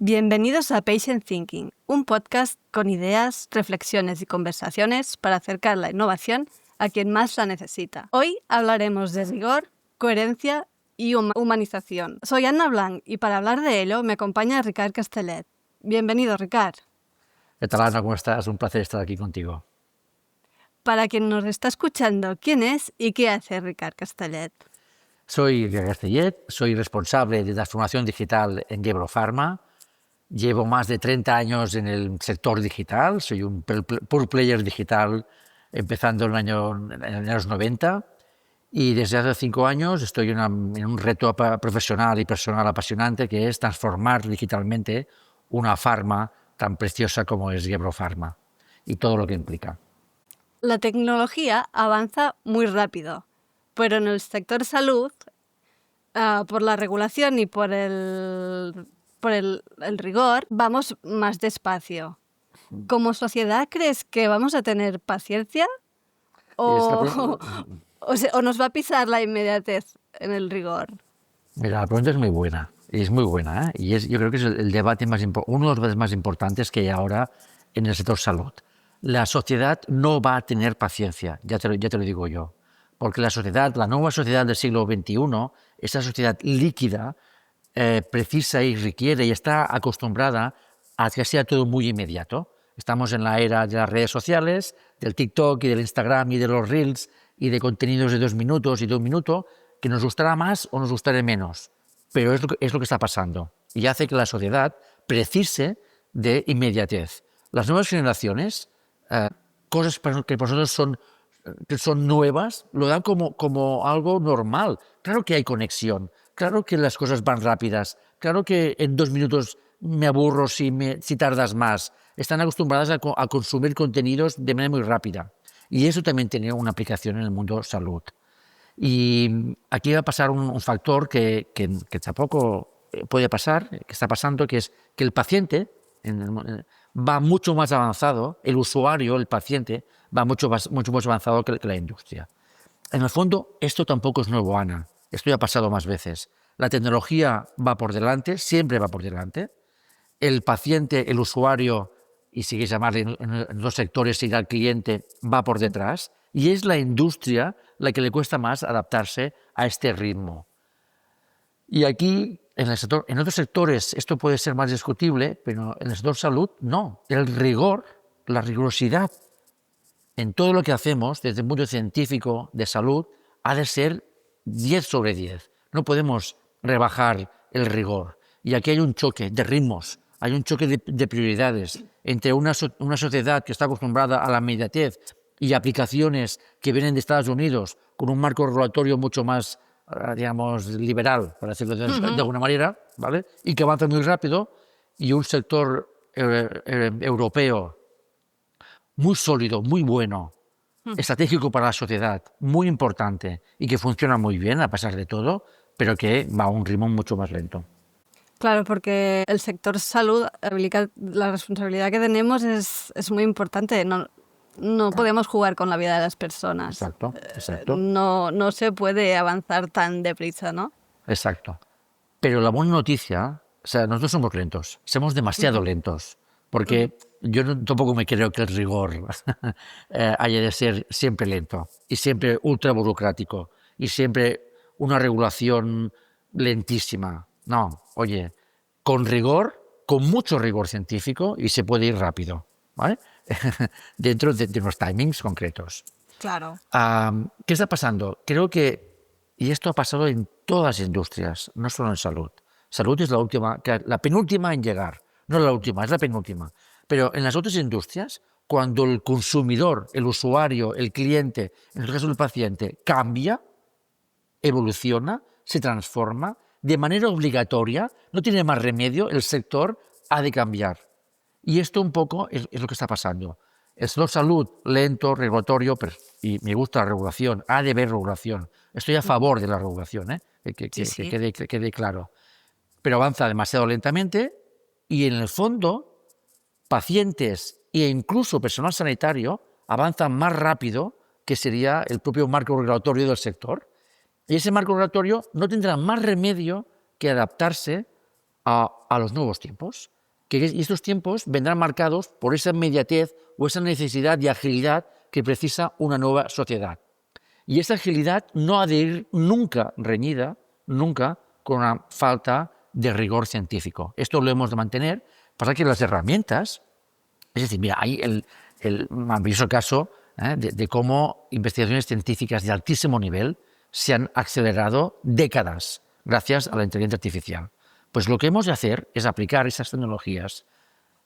Bienvenidos a Patient Thinking, un podcast con ideas, reflexiones y conversaciones para acercar la innovación a quien más la necesita. Hoy hablaremos de rigor, coherencia y humanización. Soy Anna Blanc y para hablar de ello me acompaña Ricard Castellet. Bienvenido, Ricard. ¿Qué tal, Ana? ¿Cómo estás? Un placer estar aquí contigo. Para quien nos está escuchando, ¿quién es y qué hace Ricard Castellet? Soy Ricard Castellet, soy responsable de transformación digital en Gebro Pharma. Llevo más de 30 años en el sector digital, soy un pure player digital empezando en los años 90 y desde hace 5 años estoy en un reto profesional y personal apasionante que es transformar digitalmente una farma tan preciosa como es Gebro Pharma y todo lo que implica. La tecnología avanza muy rápido, pero en el sector salud, por la regulación y por el rigor, vamos más despacio. ¿Como sociedad crees que vamos a tener paciencia o nos va a pisar la inmediatez en el rigor? Mira, la pregunta es muy buena, y es muy buena, ¿eh? Yo creo que es el debate uno de los debates más importantes que hay ahora en el sector salud. La sociedad no va a tener paciencia, ya te lo digo yo, porque la nueva sociedad del siglo XXI, esa sociedad líquida, precisa y requiere y está acostumbrada a que sea todo muy inmediato. Estamos en la era de las redes sociales, del TikTok y del Instagram y de los Reels y de contenidos de 2 minutos y de 1 minuto, que nos gustará más o nos gustará menos, pero es lo que está pasando y hace que la sociedad precise de inmediatez. Las nuevas generaciones, cosas que para nosotros son nuevas, lo dan como algo normal. Claro que hay conexión, claro que las cosas van rápidas, claro que en 2 minutos me aburro si tardas más. Están acostumbradas a consumir contenidos de manera muy rápida y eso también tiene una aplicación en el mundo salud. Y aquí va a pasar un factor que tampoco puede pasar, que está pasando, que es que el paciente va mucho más avanzado, el usuario, el paciente, va mucho más avanzado que la industria. En el fondo, esto tampoco es nuevo, Ana. Esto ya ha pasado más veces. La tecnología va por delante, siempre va por delante. El paciente, el usuario, y si quieres llamarle en los sectores, y el cliente, va por detrás. Y es la industria la que le cuesta más adaptarse a este ritmo. Y aquí, en otros sectores, esto puede ser más discutible, pero en el sector salud, no. El rigor, la rigurosidad en todo lo que hacemos, desde el mundo científico, de salud, ha de ser 10 sobre 10. No podemos rebajar el rigor. Y aquí hay un choque de ritmos, hay un choque de prioridades entre una sociedad que está acostumbrada a la inmediatez y aplicaciones que vienen de Estados Unidos con un marco regulatorio mucho más, digamos, liberal, para decirlo de alguna manera, ¿vale? Y que avanza muy rápido, y un sector europeo muy sólido, muy bueno, estratégico para la sociedad, muy importante y que funciona muy bien a pesar de todo, pero que va a un ritmo mucho más lento. Claro, porque el sector salud, la responsabilidad que tenemos es muy importante. No podemos jugar con la vida de las personas. Exacto. No se puede avanzar tan deprisa, ¿no? Exacto. Pero la buena noticia, o sea, nosotros somos lentos, somos demasiado lentos, porque yo tampoco me creo que el rigor haya de ser siempre lento y siempre ultra burocrático y siempre una regulación lentísima. No, oye, con rigor, con mucho rigor científico, y se puede ir rápido, ¿vale? Dentro de unos timings concretos. Claro. ¿Qué está pasando? Creo que, y esto ha pasado en todas las industrias, no solo en salud. Salud es la penúltima en llegar, no la última, es la penúltima. Pero en las otras industrias, cuando el consumidor, el usuario, el cliente, en el caso del paciente, cambia, evoluciona, se transforma, de manera obligatoria, no tiene más remedio, el sector ha de cambiar. Y esto un poco es lo que está pasando. El sector salud, lento, regulatorio, y me gusta la regulación, ha de haber regulación. Estoy a favor de la regulación, que quede claro. Pero avanza demasiado lentamente y en el fondo pacientes e incluso personal sanitario avanzan más rápido que sería el propio marco regulatorio del sector. Y ese marco regulatorio no tendrá más remedio que adaptarse a los nuevos tiempos. Y estos tiempos vendrán marcados por esa inmediatez o esa necesidad de agilidad que precisa una nueva sociedad. Y esa agilidad no ha de ir nunca reñida, nunca con una falta de rigor científico. Esto lo hemos de mantener. Pasa que las herramientas, es decir, mira, hay el maravilloso caso de cómo investigaciones científicas de altísimo nivel se han acelerado décadas gracias a la inteligencia artificial. Pues lo que hemos de hacer es aplicar esas tecnologías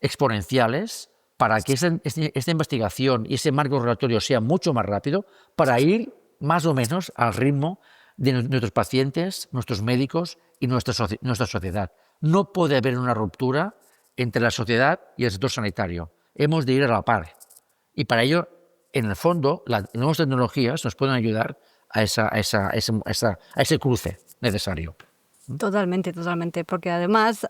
exponenciales para que esta investigación y ese marco regulatorio sea mucho más rápido, para ir más o menos al ritmo de nuestros pacientes, nuestros médicos y nuestra sociedad. No puede haber una ruptura entre la sociedad y el sector sanitario. Hemos de ir a la par. Y para ello, en el fondo, las nuevas tecnologías nos pueden ayudar a ese cruce necesario. Totalmente, totalmente, porque además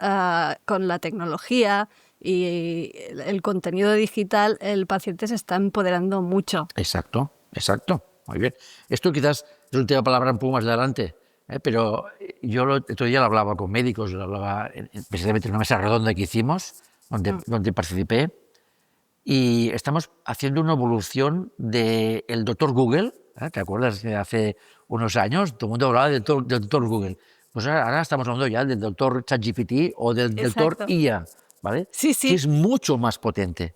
con la tecnología y el contenido digital, el paciente se está empoderando mucho. Exacto, exacto. Muy bien. Esto quizás es un tema para hablar un poco más adelante, pero yo el otro día lo hablaba con médicos, lo hablaba precisamente en una mesa redonda que hicimos, donde participé, y estamos haciendo una evolución del doctor Google. ¿Te acuerdas que hace unos años todo el mundo hablaba del doctor Google? Pues ahora estamos hablando ya del doctor ChatGPT o del doctor IA, ¿vale? Sí, sí. Que es mucho más potente,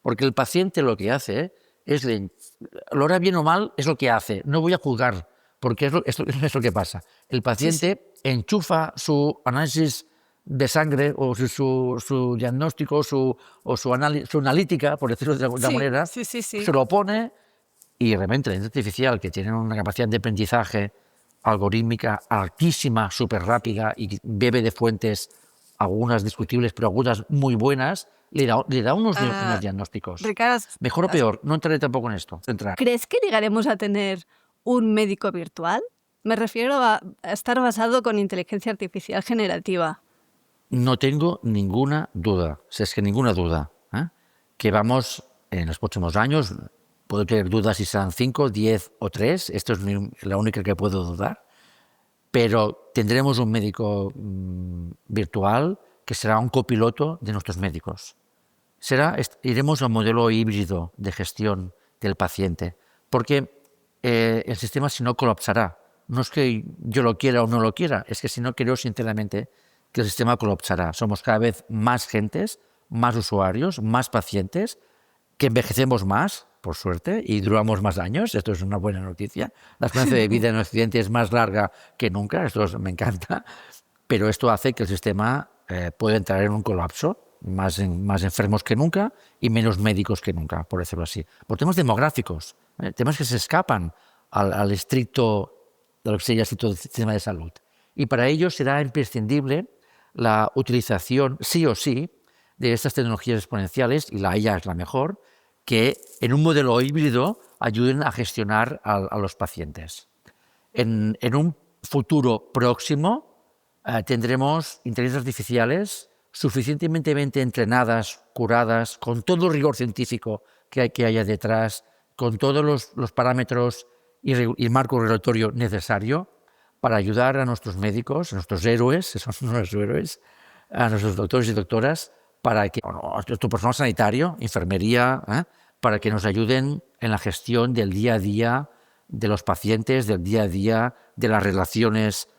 porque el paciente lo que hace es, lo hará bien o mal, es lo que hace, no voy a juzgar, porque es lo que pasa. El paciente enchufa su análisis de sangre o su diagnóstico o su analítica, por decirlo de alguna manera, se lo pone y realmente la inteligencia artificial, que tiene una capacidad de aprendizaje algorítmica altísima, súper rápida y bebe de fuentes, algunas discutibles, pero algunas muy buenas, le da unos diagnósticos. Ricardo, mejor o peor, no entraré tampoco en esto. ¿Crees que llegaremos a tener un médico virtual? Me refiero a estar basado con inteligencia artificial generativa. No tengo ninguna duda, que vamos en los próximos años. Puedo tener dudas si serán 5, 10 o 3, esto es la única que puedo dudar, pero tendremos un médico virtual que será un copiloto de nuestros médicos. Iremos a un modelo híbrido de gestión del paciente, porque el sistema si no colapsará. No es que yo lo quiera o no lo quiera, es que si no creo sinceramente que el sistema colapsará. Somos cada vez más gentes, más usuarios, más pacientes, que envejecemos más, por suerte, y duramos más años. Esto es una buena noticia. La esperanza de vida en Occidente es más larga que nunca, esto me encanta, pero esto hace que el sistema pueda entrar en un colapso, más enfermos que nunca y menos médicos que nunca, por decirlo así. Por temas demográficos, temas que se escapan al estricto, de lo que sería el estricto sistema de salud. Y para ello será imprescindible la utilización, sí o sí, de estas tecnologías exponenciales, y la IA es la mejor, que en un modelo híbrido ayuden a gestionar a los pacientes. En un futuro próximo tendremos inteligencias artificiales suficientemente entrenadas, curadas, con todo el rigor científico que haya detrás, con todos los parámetros y el marco regulatorio necesario para ayudar a nuestros médicos, a nuestros héroes, esos son nuestros héroes, a nuestros doctores y doctoras, a nuestro personal sanitario, enfermería, para que nos ayuden en la gestión del día a día de los pacientes, del día a día de las relaciones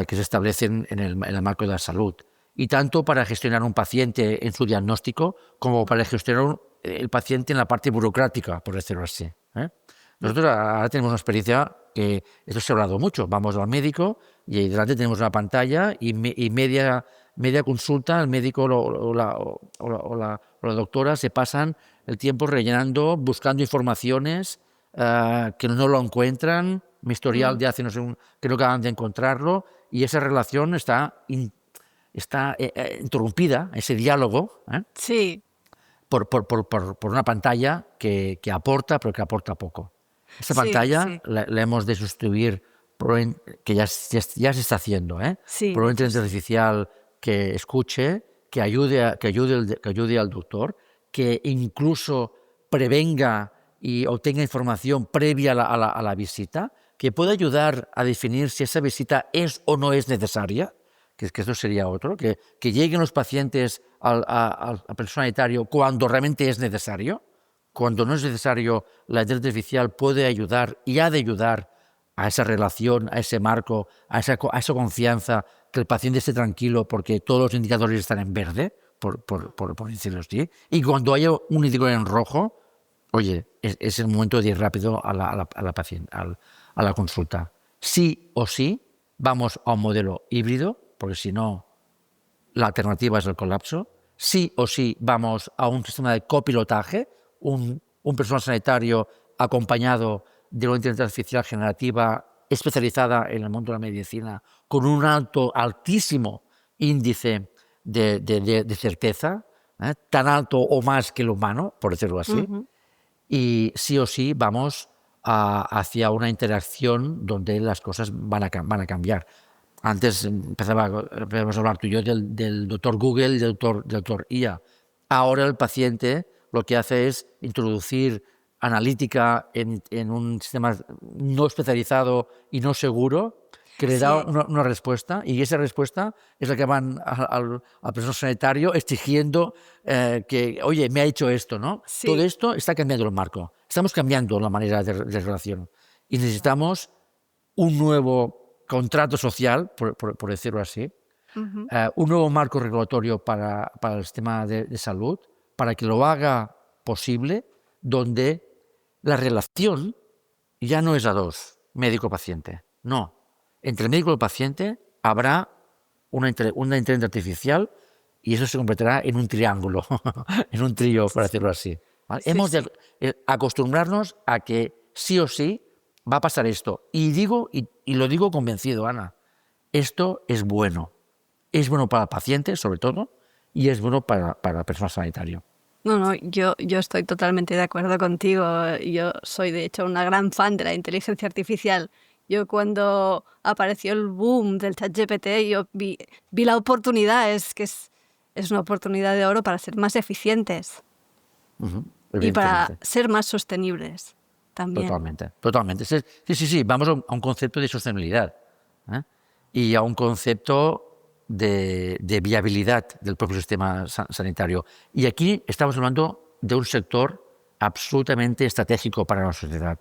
que se establecen en el marco de la salud. Y tanto para gestionar un paciente en su diagnóstico como para gestionar el paciente en la parte burocrática, por decirlo así. Nosotros ahora tenemos una experiencia que esto se ha hablado mucho. Vamos al médico y ahí delante tenemos una pantalla y media consulta, el médico o la doctora se pasan el tiempo rellenando, buscando informaciones que no lo encuentran, mi historial de hace no sé que no acaban de encontrarlo, y esa relación está interrumpida, ese diálogo, sí, por una pantalla que aporta, pero que aporta poco. Esta pantalla la hemos de sustituir, que ya se está haciendo, por una inteligencia artificial que escuche, que ayude al doctor, que incluso prevenga y obtenga información previa a la visita, que pueda ayudar a definir si esa visita es o no es necesaria, que esto sería otro, que lleguen los pacientes al personal sanitario cuando realmente es necesario. Cuando no es necesario, la inteligencia artificial puede ayudar y ha de ayudar a esa relación, a ese marco, a esa confianza, que el paciente esté tranquilo porque todos los indicadores están en verde, por decirlo así. Y cuando haya un indicador en rojo, oye, es el momento de ir rápido a la paciente, a la consulta. Sí o sí, vamos a un modelo híbrido, porque si no, la alternativa es el colapso. Sí o sí, vamos a un sistema de copilotaje, un personal sanitario acompañado de una inteligencia artificial generativa especializada en el mundo de la medicina, con un altísimo índice de certeza, tan alto o más que el humano, por decirlo así. Y sí o sí vamos hacia una interacción donde las cosas van a cambiar. Antes empezamos a hablar tú y yo del doctor Google y del doctor IA. Ahora el paciente lo que hace es introducir analítica en un sistema no especializado y no seguro, que le da una respuesta, y esa respuesta es la que van al personal sanitario exigiendo que, oye, me ha hecho esto, ¿no? Sí. Todo esto está cambiando el marco. Estamos cambiando la manera de relación y necesitamos un nuevo contrato social, por decirlo así, un nuevo marco regulatorio para el sistema de salud, para que lo haga posible, donde la relación ya no es a dos, médico-paciente. No. Entre el médico y el paciente habrá una inteligencia artificial y eso se convertirá en un triángulo, en un trío, por decirlo así. ¿Vale? Hemos de acostumbrarnos a que sí o sí va a pasar esto. Y lo digo convencido, Ana, esto es bueno. Es bueno para el paciente, sobre todo, y es bueno para el personal sanitario. No, yo estoy totalmente de acuerdo contigo. Yo soy, de hecho, una gran fan de la inteligencia artificial. Yo cuando apareció el boom del ChatGPT, yo vi la oportunidad, es una oportunidad de oro para ser más eficientes y para ser más sostenibles también. Totalmente. Sí, vamos a un concepto de sostenibilidad, y a un concepto de viabilidad del propio sistema sanitario. Y aquí estamos hablando de un sector absolutamente estratégico para la sociedad.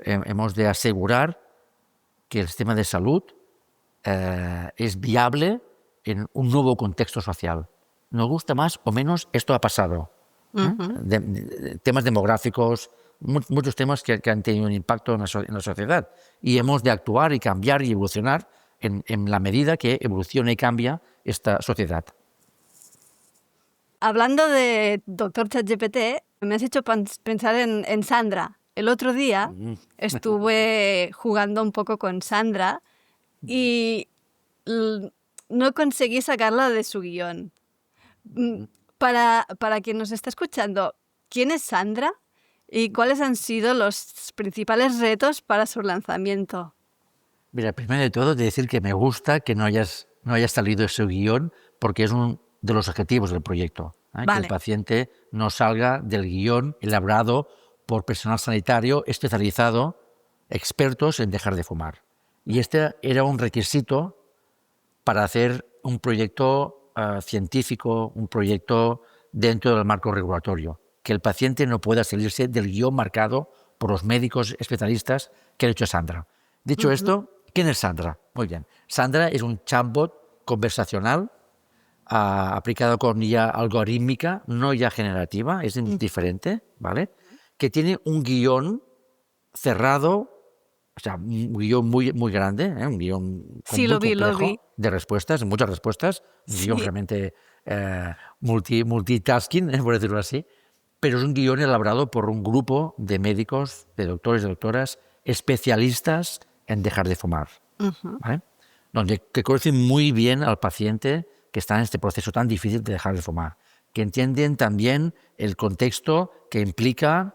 Hemos de asegurar que el sistema de salud es viable en un nuevo contexto social. Nos gusta más o menos, esto ha pasado. Temas demográficos, muchos temas que han tenido un impacto en la sociedad. Y hemos de actuar y cambiar y evolucionar en la medida que evoluciona y cambia esta sociedad. Hablando de Dr. ChatGPT, me has hecho pensar en Sandra. El otro día estuve jugando un poco con Sandra y no conseguí sacarla de su guión. Para quien nos está escuchando, ¿quién es Sandra? ¿Y cuáles han sido los principales retos para su lanzamiento? Mira, primero de todo, decir que me gusta que no hayas salido de su guión, porque es uno de los objetivos del proyecto. Vale. Que el paciente no salga del guión elaborado por personal sanitario especializado, expertos en dejar de fumar. Y este era un requisito para hacer un proyecto científico, un proyecto dentro del marco regulatorio. Que el paciente no pueda salirse del guión marcado por los médicos especialistas que ha hecho Sandra. Dicho esto, ¿quién es Sandra? Muy bien. Sandra es un chatbot conversacional aplicado con IA algorítmica, no ya generativa, es diferente, ¿vale? Que tiene un guión cerrado, o sea, un guión muy grande, un guión lo vi. De respuestas, muchas respuestas, un guión realmente multitasking, por decirlo así, pero es un guión elaborado por un grupo de médicos, de doctores y doctoras, especialistas en dejar de fumar, ¿vale? Donde que conocen muy bien al paciente que está en este proceso tan difícil de dejar de fumar, que entienden también el contexto que implica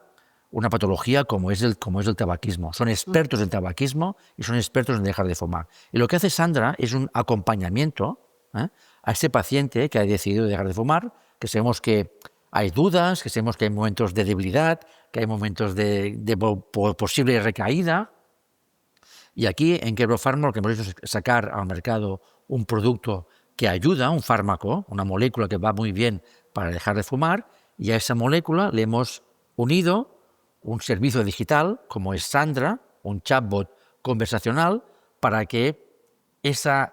una patología como es el tabaquismo. Son expertos en tabaquismo y son expertos en dejar de fumar. Y lo que hace Sandra es un acompañamiento a ese paciente que ha decidido dejar de fumar, que sabemos que hay dudas, que sabemos que hay momentos de debilidad, que hay momentos de posible recaída, Y aquí en Quebropharma lo que hemos hecho es sacar al mercado un producto que ayuda, un fármaco, una molécula que va muy bien para dejar de fumar, y a esa molécula le hemos unido un servicio digital como es Sandra, un chatbot conversacional, para que esa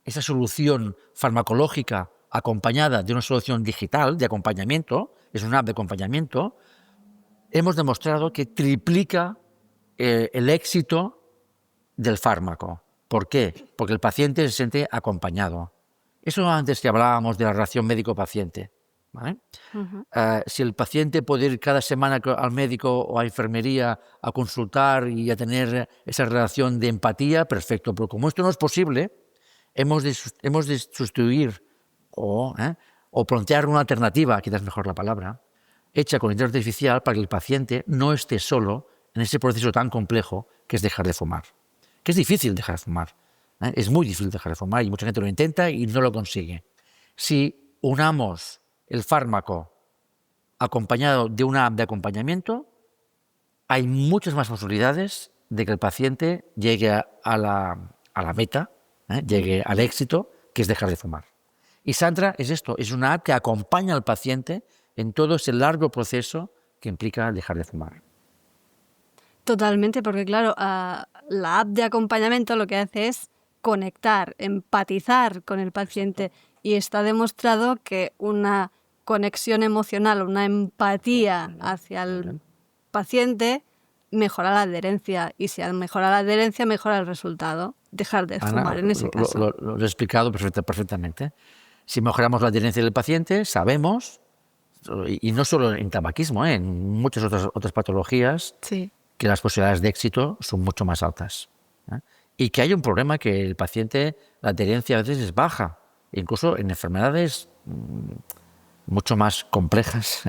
solución farmacológica acompañada de una solución digital de acompañamiento, es una app de acompañamiento, hemos demostrado que triplica el éxito del fármaco. ¿Por qué? Porque el paciente se siente acompañado. Eso antes que hablábamos de la relación médico-paciente, ¿vale? Si el paciente puede ir cada semana al médico o a enfermería a consultar y a tener esa relación de empatía, perfecto. Pero como esto no es posible, hemos de sustituir o plantear una alternativa, quizás mejor la palabra, hecha con inteligencia artificial para que el paciente no esté solo en ese proceso tan complejo que es dejar de fumar. Que es difícil dejar de fumar. Es muy difícil dejar de fumar y mucha gente lo intenta y no lo consigue. Si unamos el fármaco acompañado de una app de acompañamiento, hay muchas más posibilidades de que el paciente llegue a la meta, llegue al éxito, que es dejar de fumar. Y Sandra es esto, es una app que acompaña al paciente en todo ese largo proceso que implica dejar de fumar. Totalmente, porque claro, la app de acompañamiento lo que hace es conectar, empatizar con el paciente, y está demostrado que una conexión emocional, una empatía hacia el paciente mejora la adherencia, y si mejora la adherencia mejora el resultado, dejar de Ana, fumar en ese caso. Lo he explicado perfectamente. Si mejoramos la adherencia del paciente, sabemos, y no solo en tabaquismo, en muchas otras patologías, Sí. que las posibilidades de éxito son mucho más altas. Y que hay un problema que el paciente, la adherencia a veces es baja, incluso en enfermedades mucho más complejas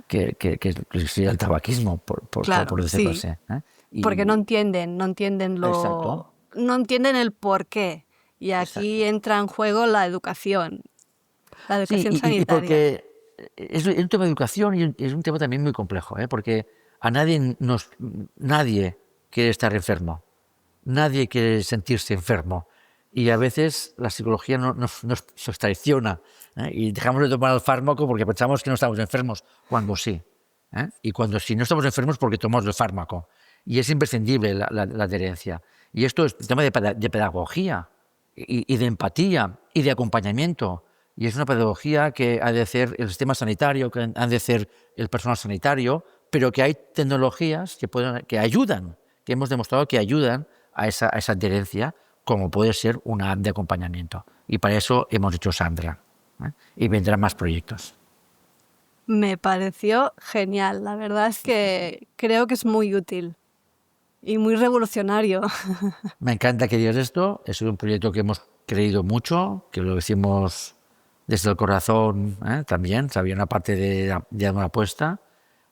que el tabaquismo, Claro, por decirlo sí. así. Porque no entienden Exacto. no entienden el porqué. Y aquí entra en juego la educación Sí, y sanitaria. porque es un tema de educación y es un tema también muy complejo, porque a nadie quiere estar enfermo, nadie quiere sentirse enfermo. Y a veces la psicología nos traiciona, y dejamos de tomar el fármaco porque pensamos que no estamos enfermos, cuando sí. Y cuando sí no estamos enfermos porque tomamos el fármaco. Y es imprescindible la adherencia. Y esto es un tema de pedagogía y de empatía y de acompañamiento. Y es una pedagogía que ha de hacer el sistema sanitario, que ha de hacer el personal sanitario, pero que hay tecnologías que ayudan, que hemos demostrado que ayudan a esa adherencia, como puede ser una app de acompañamiento. Y para eso hemos hecho Sandra. Y vendrán más proyectos. Me pareció genial. La verdad es que creo que es muy útil y muy revolucionario. Me encanta que digas esto. Es un proyecto que hemos creído mucho, que lo decimos desde el corazón, también. Había una parte de una apuesta.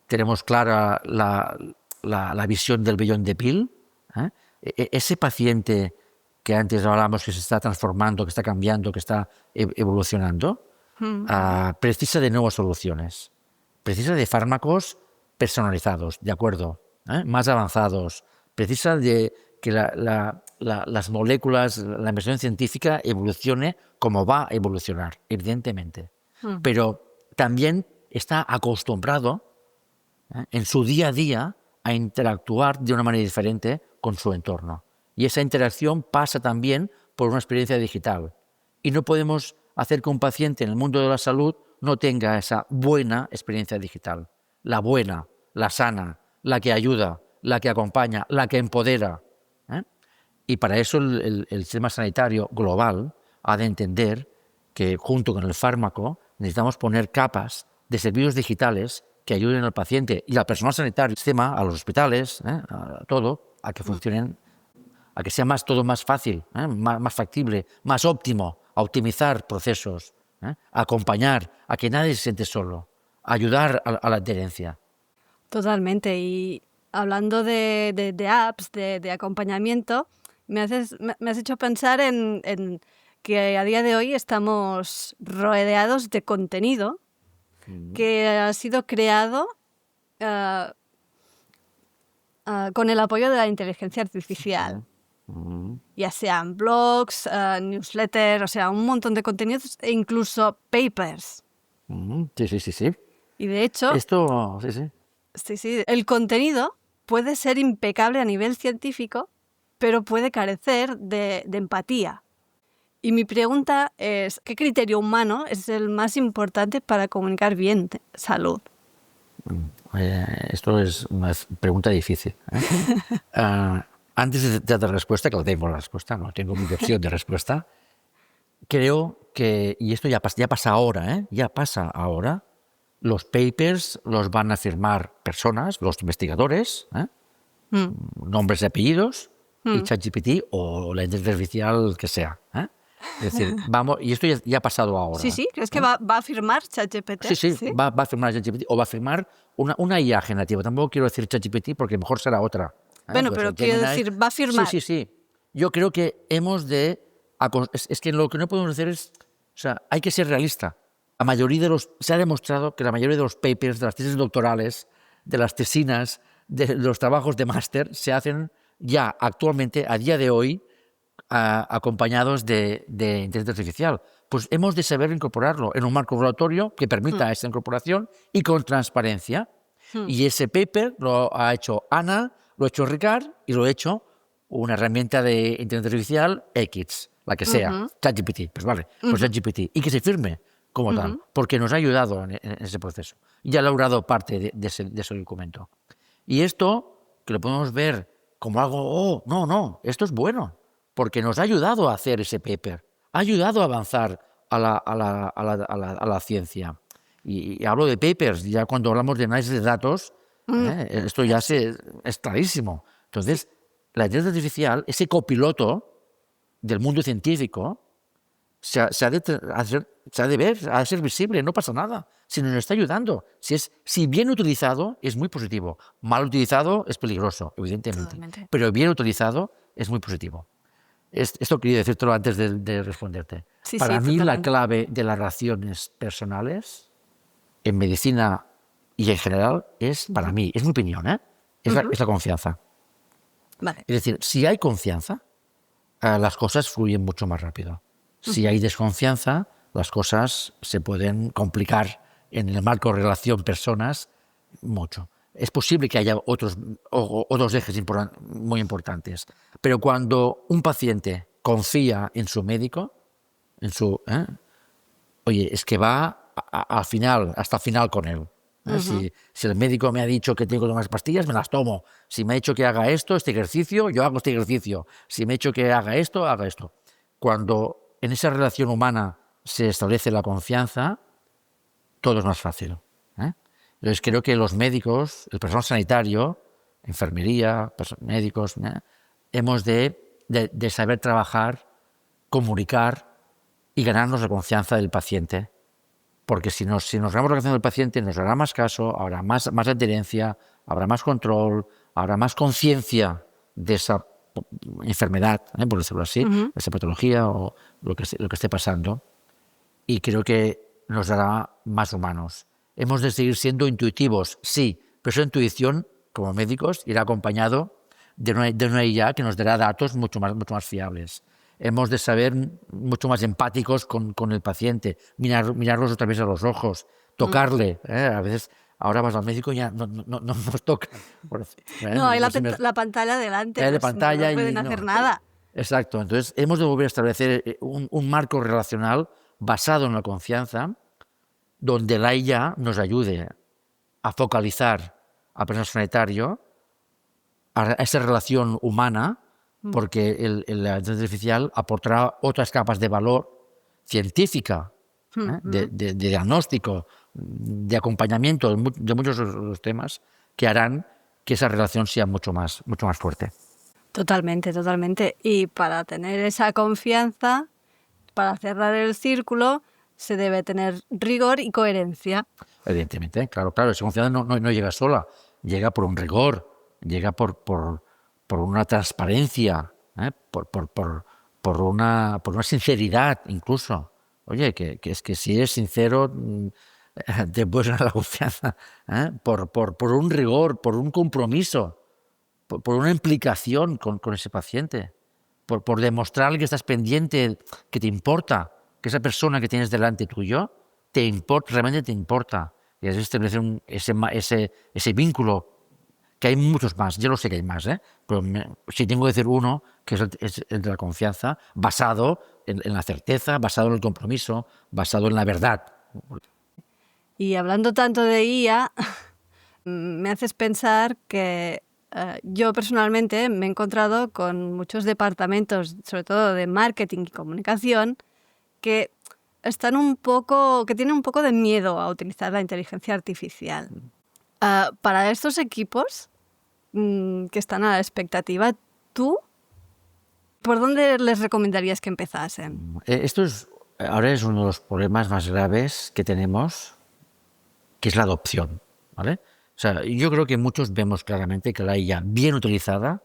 Tenemos clara la visión del Beyond the Pill. Ese paciente que antes hablábamos que se está transformando, que está cambiando, que está evolucionando, precisa de nuevas soluciones. Precisa de fármacos personalizados, de acuerdo, más avanzados. Precisa de que las moléculas, la investigación científica evolucione como va a evolucionar, evidentemente. Pero también está acostumbrado en su día a día a interactuar de una manera diferente con su entorno. Y esa interacción pasa también por una experiencia digital. Y no podemos hacer que un paciente en el mundo de la salud no tenga esa buena experiencia digital. La buena, la sana, la que ayuda, la que acompaña, la que empodera. Y para eso el sistema sanitario global ha de entender que junto con el fármaco necesitamos poner capas de servicios digitales que ayuden al paciente y al personal sanitario, al sistema, a los hospitales, a todo, a que funcionen, a que sea todo más fácil, más factible, más óptimo, a optimizar procesos, a acompañar, a que nadie se siente solo, a ayudar a la adherencia. Totalmente. Y hablando de apps, de acompañamiento, me has hecho pensar en que a día de hoy estamos rodeados de contenido que ha sido creado con el apoyo de la inteligencia artificial. ya sean blogs, newsletters, o sea, un montón de contenidos e incluso papers. Sí. Y de hecho, Esto, sí. sí, el contenido puede ser impecable a nivel científico, pero puede carecer de empatía. Y mi pregunta es, ¿qué criterio humano es el más importante para comunicar bien salud? Esto es una pregunta difícil. Antes de dar la respuesta, que no tengo la respuesta, no tengo mi versión de respuesta, creo que, y esto ya pasa ahora, ya pasa ahora, los papers los van a firmar personas, los investigadores, nombres y apellidos, y ChatGPT o la inteligencia artificial que sea. Es decir, vamos, y esto ya ha pasado ahora. Sí, ¿crees que va a firmar ChatGPT? Sí. Va a firmar ChatGPT o va a firmar una IA generativa. Tampoco quiero decir ChatGPT porque mejor será otra. Bueno, Pues pero quiero decir, va a firmar. Sí. Yo creo que hemos de... Es que lo que no podemos hacer es... O sea, hay que ser realista. Se ha demostrado que la mayoría de los papers, de las tesis doctorales, de las tesinas, de los trabajos de máster, se hacen ya actualmente, a día de hoy, acompañados de inteligencia artificial. Pues hemos de saber incorporarlo en un marco regulatorio que permita esa incorporación y con transparencia. Y ese paper lo ha hecho Ana, lo ha hecho Ricard y lo ha hecho una herramienta de inteligencia artificial X, la que sea, ChatGPT, pues vale, pues ChatGPT, y que se firme como tal, porque nos ha ayudado en ese proceso. Y ha logrado parte de ese documento. Y esto, que lo podemos ver como algo, no, esto es bueno, porque nos ha ayudado a hacer ese paper, ha ayudado a avanzar a la ciencia. Y hablo de papers, ya cuando hablamos de análisis de datos, esto ya es clarísimo. Entonces, la inteligencia artificial, ese copiloto del mundo científico, se ha de ver, ha de ser visible, no pasa nada. Si nos está ayudando, si bien utilizado, es muy positivo. Mal utilizado es peligroso, evidentemente. Totalmente. Pero bien utilizado es muy positivo. Esto quería decírtelo antes de responderte. Para mí, totalmente. la clave de las relaciones personales en medicina y en general para mí, es mi opinión, es la confianza. Vale. Es decir, si hay confianza, las cosas fluyen mucho más rápido. Si hay desconfianza, las cosas se pueden complicar en el marco de relación personas mucho. Es posible que haya otros ejes muy importantes, pero cuando un paciente confía en su médico, oye, es que va hasta el final con él. Si el médico me ha dicho que tengo que tomar pastillas, me las tomo. Si me ha dicho que haga este ejercicio, yo hago este ejercicio. Si me ha dicho que haga esto. Cuando en esa relación humana se establece la confianza, todo es más fácil. Entonces creo que los médicos, el personal sanitario, enfermería, médicos, hemos de saber trabajar, comunicar y ganarnos la confianza del paciente. Porque si nos ganamos la confianza del paciente, nos hará más caso, habrá más adherencia, habrá más control, habrá más conciencia de esa enfermedad, por decirlo así, de esa patología o lo que esté pasando. Y creo que nos hará más humanos. Hemos de seguir siendo intuitivos, sí, pero esa intuición, como médicos, irá acompañado de una IA que nos dará datos mucho más fiables. Hemos de saber mucho más empáticos con el paciente, mirarlos otra vez a los ojos, tocarle. A veces, ahora vas al médico y ya no nos toca. No, hay la pantalla delante, la pantalla no pueden hacer nada. Exacto, entonces hemos de volver a establecer un marco relacional basado en la confianza, donde la IA nos ayude a focalizar al personal sanitario, a esa relación humana, porque la inteligencia artificial aportará otras capas de valor científica, de diagnóstico, de acompañamiento de muchos de los temas que harán que esa relación sea mucho más fuerte. Totalmente. Y para tener esa confianza, para cerrar el círculo, se debe tener rigor y coherencia. Evidentemente, claro. Esa confianza no llega sola, llega por un rigor, llega por una transparencia, por una sinceridad incluso. Oye, que es que si eres sincero, te puedes ganar la confianza, por un rigor, por un compromiso, por una implicación con ese paciente. por demostrar que estás pendiente, que te importa, que esa persona que tienes delante tuyo realmente te importa. Y es establecer ese vínculo, que hay muchos más, yo lo sé que hay más, pero si tengo que decir uno, que es el de la confianza, basado en la certeza, basado en el compromiso, basado en la verdad. Y hablando tanto de IA, me haces pensar que yo personalmente me he encontrado con muchos departamentos, sobre todo de marketing y comunicación, que tienen un poco de miedo a utilizar la inteligencia artificial. Para estos equipos que están a la expectativa, ¿tú por dónde les recomendarías que empezasen? Ahora es uno de los problemas más graves que tenemos, que es la adopción, ¿vale? O sea, yo creo que muchos vemos claramente que la IA bien utilizada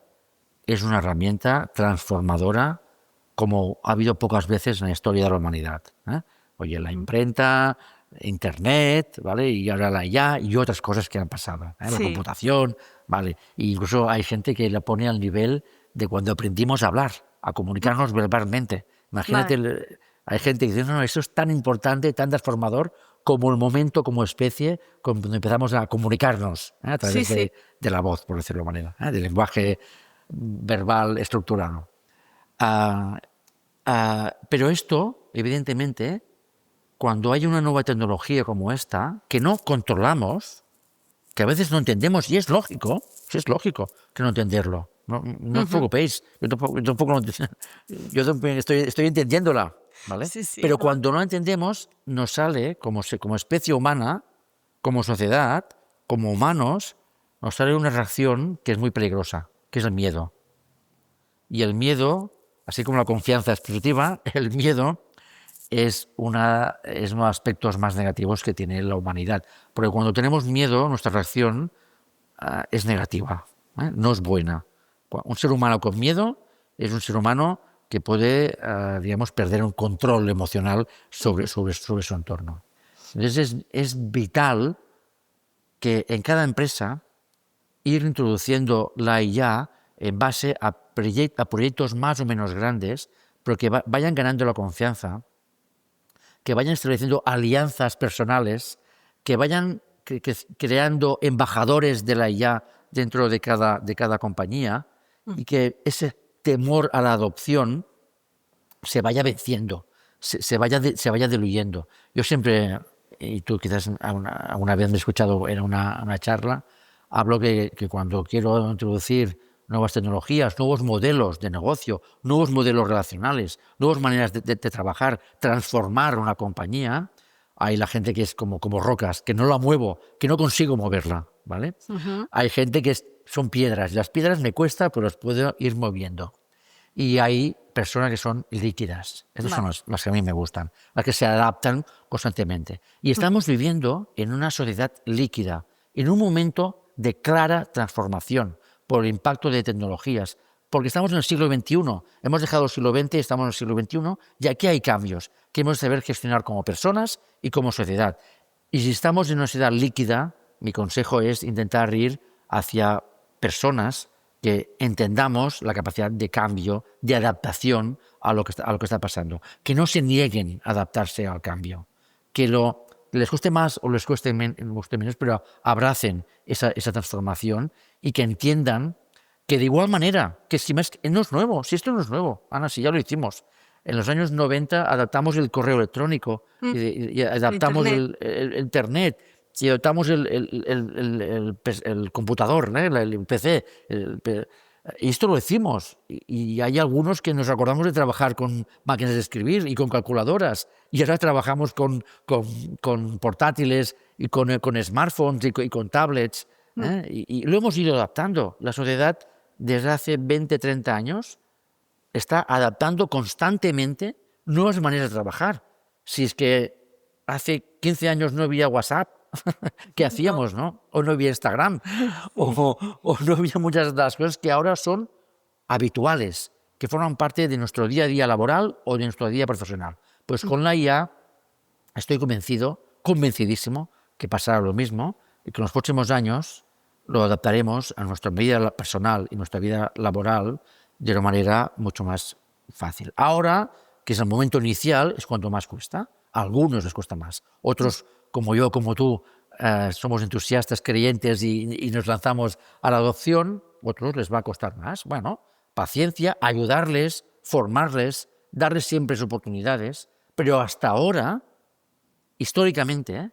es una herramienta transformadora como ha habido pocas veces en la historia de la humanidad. Oye, la imprenta, Internet, ¿vale? Y ahora la IA y otras cosas que han pasado. La computación, ¿vale? E incluso hay gente que la pone al nivel de cuando aprendimos a hablar, a comunicarnos verbalmente. Imagínate, hay gente que dice, no, eso es tan importante, tan transformador como el momento, como especie, cuando empezamos a comunicarnos a través de la voz, por decirlo de alguna manera, del lenguaje verbal estructurado. Pero esto, evidentemente, cuando hay una nueva tecnología como esta, que no controlamos, que a veces no entendemos, y es lógico que no entenderlo. No os preocupéis, yo estoy entendiéndola, ¿vale? Pero cuando no entendemos, nos sale, como especie humana, como sociedad, como humanos, nos sale una reacción que es muy peligrosa, que es el miedo. Y el miedo, así como la confianza es positiva, el miedo es uno de los aspectos más negativos que tiene la humanidad. Porque cuando tenemos miedo, nuestra reacción es negativa, no es buena. Un ser humano con miedo es un ser humano que puede, perder un control emocional sobre su entorno. Entonces es vital que en cada empresa ir introduciendo la IA en base a proyectos más o menos grandes, pero que vayan ganando la confianza, que vayan estableciendo alianzas personales, que vayan creando embajadores de la IA dentro de cada compañía, y que ese temor a la adopción se vaya venciendo, se vaya diluyendo. Yo siempre, y tú quizás alguna vez me he escuchado en una charla, hablo que cuando quiero introducir nuevas tecnologías, nuevos modelos de negocio, nuevos modelos relacionales, nuevas maneras de trabajar, transformar una compañía, hay la gente que es como rocas, que no la muevo, que no consigo moverla, ¿vale? Hay gente que son piedras, las piedras me cuesta, pero las puedo ir moviendo. Y hay personas que son líquidas. Esas son las que a mí me gustan, las que se adaptan constantemente. Y estamos viviendo en una sociedad líquida, en un momento de clara transformación por el impacto de tecnologías, porque estamos en el siglo XXI, hemos dejado el siglo XX, estamos en el siglo XXI, y aquí hay cambios que hemos de saber gestionar como personas y como sociedad. Y si estamos en una sociedad líquida, mi consejo es intentar ir hacia personas que entendamos la capacidad de cambio, de adaptación a lo que está pasando. Que no se nieguen a adaptarse al cambio. Que les guste más o les cueste menos, pero abracen esa transformación y que entiendan que de igual manera, que si no es nuevo, si esto no es nuevo, Ana, si ya lo hicimos. En los años 90 adaptamos el correo electrónico y adaptamos el Internet. Si adoptamos el computador, el PC, y esto lo decimos, y hay algunos que nos acordamos de trabajar con máquinas de escribir y con calculadoras, y ahora trabajamos con portátiles y con smartphones y con tablets, y lo hemos ido adaptando. La sociedad desde hace 20, 30 años está adaptando constantemente nuevas maneras de trabajar. Si es que hace 15 años no había WhatsApp, ¿qué hacíamos, no? O no había Instagram, o no había muchas de las cosas que ahora son habituales, que forman parte de nuestro día a día laboral o de nuestro día profesional. Pues con la IA estoy convencidísimo, que pasará lo mismo y que en los próximos años lo adaptaremos a nuestra vida personal y nuestra vida laboral de una manera mucho más fácil. Ahora, que es el momento inicial, es cuando más cuesta. A algunos les cuesta más. Otros, como yo, como tú, somos entusiastas, creyentes y nos lanzamos a la adopción. Otros les va a costar más. Bueno, paciencia, ayudarles, formarles, darles siempre oportunidades. Pero hasta ahora, históricamente,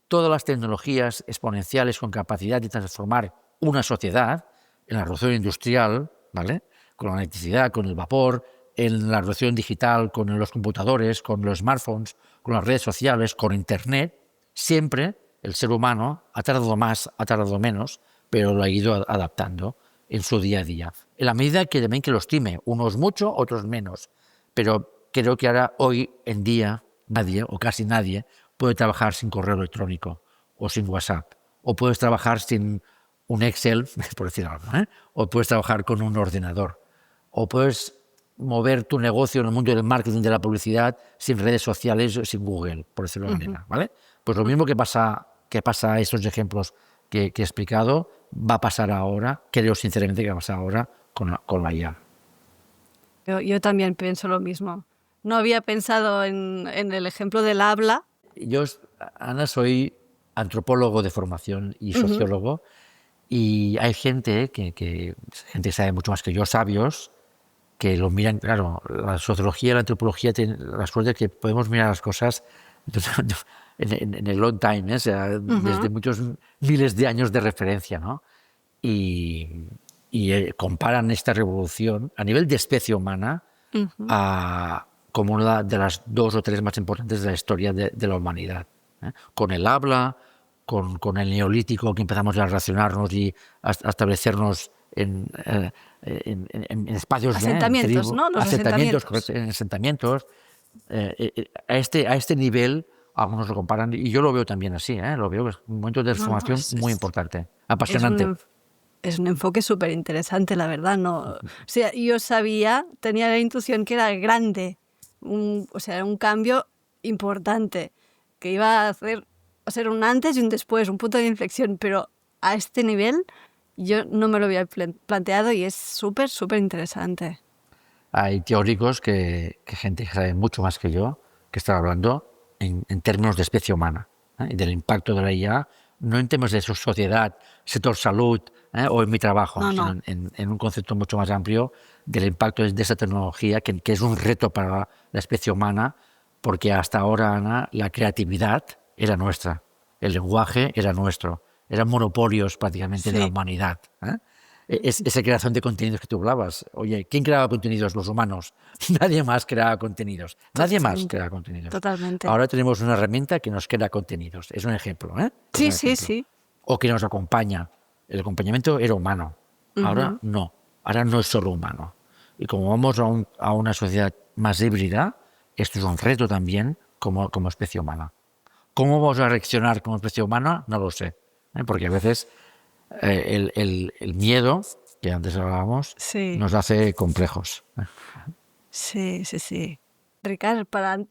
todas las tecnologías exponenciales con capacidad de transformar una sociedad, en la revolución industrial, ¿vale?, con la electricidad, con el vapor, en la revolución digital, con los computadores, con los smartphones, con las redes sociales, con Internet, siempre el ser humano ha tardado más, ha tardado menos, pero lo ha ido adaptando en su día a día. En la medida que también que lo estime, unos mucho, otros menos. Pero creo que ahora, hoy en día, nadie o casi nadie puede trabajar sin correo electrónico o sin WhatsApp. O puedes trabajar sin un Excel, por decir algo, o puedes trabajar con un ordenador. O puedes mover tu negocio en el mundo del marketing, de la publicidad, sin redes sociales, sin Google, por decirlo de alguna manera, ¿vale? Pues lo mismo que pasa a estos ejemplos que he explicado, va a pasar ahora, creo sinceramente que va a pasar ahora con la IA. Yo también pienso lo mismo. No había pensado en el ejemplo del habla. Yo, Ana, soy antropólogo de formación y sociólogo, y hay gente gente que sabe mucho más que yo, sabios, que lo miran. Claro, la sociología y la antropología tienen la suerte de que podemos mirar las cosas en el long time, o sea, desde muchos miles de años de referencia, ¿no? Y comparan esta revolución a nivel de especie humana como una de las 2 o 3 más importantes de la historia de la humanidad, ¿eh? Con el habla, con el neolítico, que empezamos a relacionarnos y a establecernos en espacios, asentamientos, ¿no? Los asentamientos. Correcto, en asentamientos. A este nivel, algunos lo comparan, y yo lo veo también así, lo veo que es un momento de transformación muy importante, apasionante. Es un enfoque súper interesante, la verdad. No, o sea, yo tenía la intuición que era grande, era un cambio importante, que iba a ser un antes y un después, un punto de inflexión, pero a este nivel yo no me lo había planteado y es súper, súper interesante. Hay teóricos gente que sabe mucho más que yo, que están hablando en términos de especie humana, y del impacto de la IA, no en temas de su sociedad, sector salud, o en mi trabajo, sino en un concepto mucho más amplio del impacto de esa tecnología, que es un reto para la especie humana, porque hasta ahora, Ana, la creatividad era nuestra, el lenguaje era nuestro, eran monopolios prácticamente de la humanidad. Esa creación de contenidos que tú hablabas. Oye, ¿quién creaba contenidos? Los humanos. Nadie más creaba contenidos. Nadie más creaba contenidos. Totalmente. Ahora tenemos una herramienta que nos crea contenidos. Es un ejemplo, Sí, sí, sí. O que nos acompaña. El acompañamiento era humano. Ahora no. Ahora no es solo humano. Y como vamos a una sociedad más híbrida, esto es un reto también como especie humana. ¿Cómo vamos a reaccionar como especie humana? No lo sé. Porque a veces el miedo, que antes hablábamos, nos hace complejos. Sí, sí, sí. Ricard,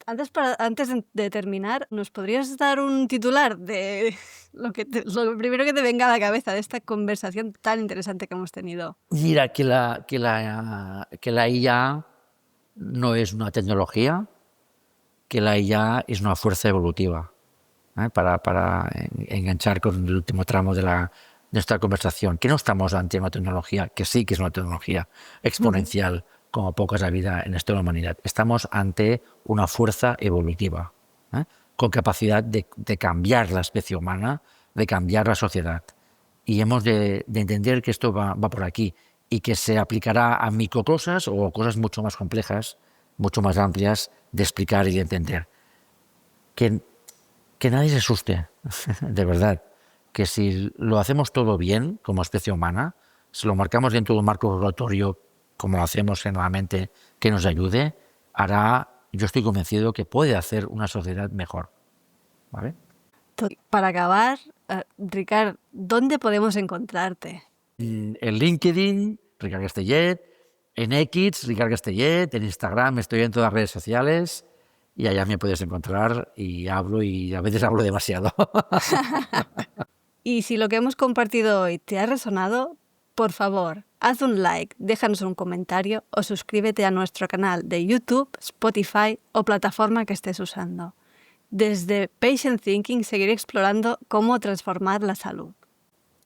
antes de terminar, ¿nos podrías dar un titular de lo primero que te venga a la cabeza de esta conversación tan interesante que hemos tenido? Mira, que la IA no es una tecnología, que la IA es una fuerza evolutiva, para enganchar con el último tramo de nuestra conversación, que no estamos ante una tecnología, que sí que es una tecnología exponencial, como pocas ha habido en esta humanidad. Estamos ante una fuerza evolutiva, con capacidad de cambiar la especie humana, de cambiar la sociedad. Y hemos de entender que esto va por aquí y que se aplicará a microcosas o cosas mucho más complejas, mucho más amplias de explicar y de entender. Que nadie se asuste, de verdad, que si lo hacemos todo bien como especie humana, si lo marcamos dentro de un marco regulatorio como lo hacemos generalmente, que nos ayude, yo estoy convencido que puede hacer una sociedad mejor. ¿Vale? Para acabar, Ricard, ¿dónde podemos encontrarte? En LinkedIn, Ricard Castellet, en X, Ricard Castellet, en Instagram, estoy en todas las redes sociales y allá me puedes encontrar y hablo, y a veces hablo demasiado. Y si lo que hemos compartido hoy te ha resonado, Por favor, haz un like, déjanos un comentario o suscríbete a nuestro canal de YouTube, Spotify o plataforma que estés usando. Desde Patient Thinking seguiré explorando cómo transformar la salud.